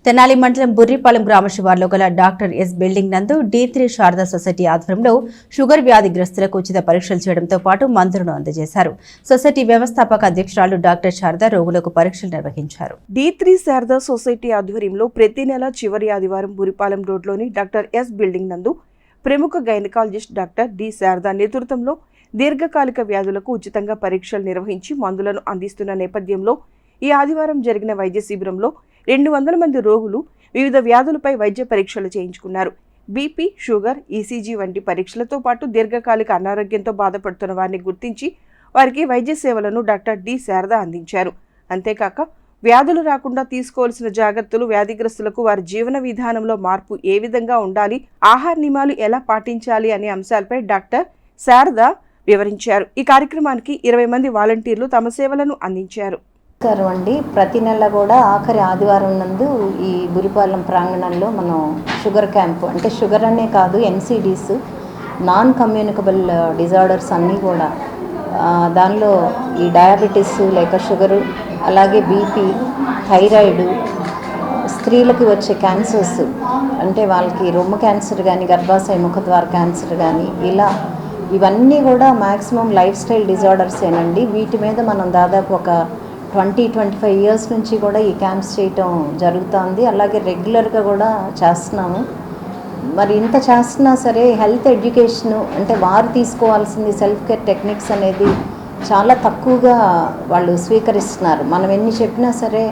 తెనాలి మండలం బుర్రిపాలెం గ్రామ శివార్లో గల డాక్టర్ ఎస్ బిల్డింగ్ నందు D3 శారదా సొసైటీ ఆధ్వర్యంలో షుగర్ వ్యాధిగ్రస్తులకు ఉచిత పరీక్షలు చేయడంతో పాటు మందులను అందజేశారు. సొసైటీ వ్యవస్థాపక అధ్యక్షురాలు డాక్టర్ శారదా రోగులకు పరీక్షలు నిర్వహించారు. D3 శారదా సొసైటీ ఆధ్వర్యంలో ప్రతి నెల చివరి ఆదివారం బుర్రిపాలెం రోడ్లోని డాక్టర్ ఎస్ బిల్డింగ్ నందు ప్రముఖ గైనకాలజిస్ట్ డాక్టర్ డి శారదా నేతృత్వంలో దీర్ఘకాలిక వ్యాధులకు ఉచితంగా పరీక్షలు నిర్వహించి మందులను అందిస్తున్న నేపథ్యంలో ఈ ఆదివారం జరిగిన వైద్య శిబిరంలో 200 మంది రోగులు వివిధ వ్యాధులపై వైద్య పరీక్షలు చేయించుకున్నారు. బీపీ, షుగర్, ఈసీజీ వంటి పరీక్షలతో పాటు దీర్ఘకాలిక అనారోగ్యంతో బాధపడుతున్న వారిని గుర్తించి వారికి వైద్య సేవలను డాక్టర్ డి శారదా అందించారు. అంతేకాక వ్యాధులు రాకుండా తీసుకోవాల్సిన జాగ్రత్తలు, వ్యాధిగ్రస్తులకు వారి జీవన విధానంలో మార్పు ఏ విధంగా ఉండాలి, ఆహార నియమాలు ఎలా పాటించాలి అనే అంశాలపై డాక్టర్ శారదా వివరించారు. ఈ కార్యక్రమానికి 20 మంది వాలంటీర్లు తమ సేవలను అందించారు. అండి ప్రతి నెల కూడా ఆఖరి ఆదివారం నందు ఈ బురిపాలెం ప్రాంగణంలో మనం షుగర్ క్యాంపు, అంటే షుగర్ అనే కాదు, NCDs, నాన్ కమ్యూనికబుల్ డిజార్డర్స్ అన్నీ కూడా, దానిలో ఈ డయాబెటీస్ లేక షుగరు, అలాగే బీపీ, థైరాయిడ్, స్త్రీలకి వచ్చే క్యాన్సర్స్, అంటే వాళ్ళకి రొమ్ము క్యాన్సర్ కానీ గర్భాశయ ముఖద్వార క్యాన్సర్ కానీ ఇవన్నీ కూడా మ్యాక్సిమం లైఫ్ స్టైల్ డిజార్డర్సేనండి. వీటి మీద మనం దాదాపు ఒక 20-25 ఇయర్స్ నుంచి కూడా ఈ క్యాంప్స్ చేయటం జరుగుతుంది. అలాగే రెగ్యులర్గా కూడా చేస్తున్నాము. మరి ఇంత చేస్తున్నా సరే హెల్త్ ఎడ్యుకేషను, అంటే వారు తీసుకోవాల్సింది సెల్ఫ్ కేర్ టెక్నిక్స్ అనేది చాలా తక్కువగా వాళ్ళు స్వీకరిస్తున్నారు. మనం ఎన్ని చెప్పినా సరే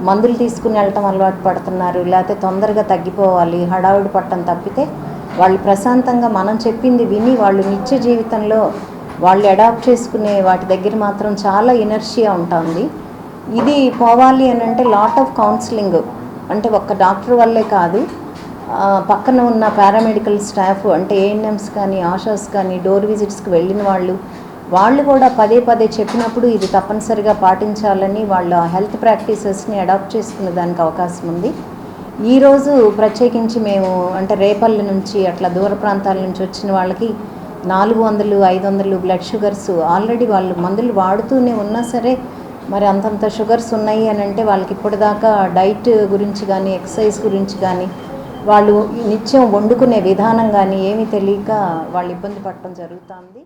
మందులు తీసుకుని వెళ్ళటం అలవాటు పడుతున్నారు, లేకపోతే తొందరగా తగ్గిపోవాలి, హడావుడి పట్టడం తప్పితే వాళ్ళు ప్రశాంతంగా మనం చెప్పింది విని వాళ్ళు నిత్య జీవితంలో వాళ్ళు అడాప్ట్ చేసుకునే వాటి దగ్గర మాత్రం చాలా ఇనర్షియా ఉంటుంది. ఇది పోవాలి అని అంటే లాట్ ఆఫ్ కౌన్సిలింగ్, అంటే ఒక్క డాక్టర్ వల్లే కాదు, పక్కన ఉన్న పారామెడికల్ స్టాఫ్, అంటే ANMs కానీ ఆషాస్ కానీ డోర్ విజిట్స్కి వెళ్ళిన వాళ్ళు కూడా పదే పదే చెప్పినప్పుడు ఇది తప్పనిసరిగా పాటించాలని వాళ్ళ హెల్త్ ప్రాక్టీసెస్ని అడాప్ట్ చేసుకునే దానికి అవకాశం ఉంది. ఈరోజు ప్రత్యేకించి మేము అంటే రేపల్లి నుంచి అట్లా దూర ప్రాంతాల నుంచి వచ్చిన వాళ్ళకి 400-500 బ్లడ్ షుగర్స్ ఆల్రెడీ వాళ్ళు మందులు వాడుతూనే ఉన్నా సరే మరి అంతంత షుగర్స్ ఉన్నాయి అని అంటే వాళ్ళకి ఇప్పటిదాకా డైట్ గురించి కానీ ఎక్సర్సైజ్ గురించి కానీ వాళ్ళు నిత్యం వండుకునే విధానం కానీ ఏమీ తెలియక వాళ్ళు ఇబ్బంది పడటం జరుగుతుంది.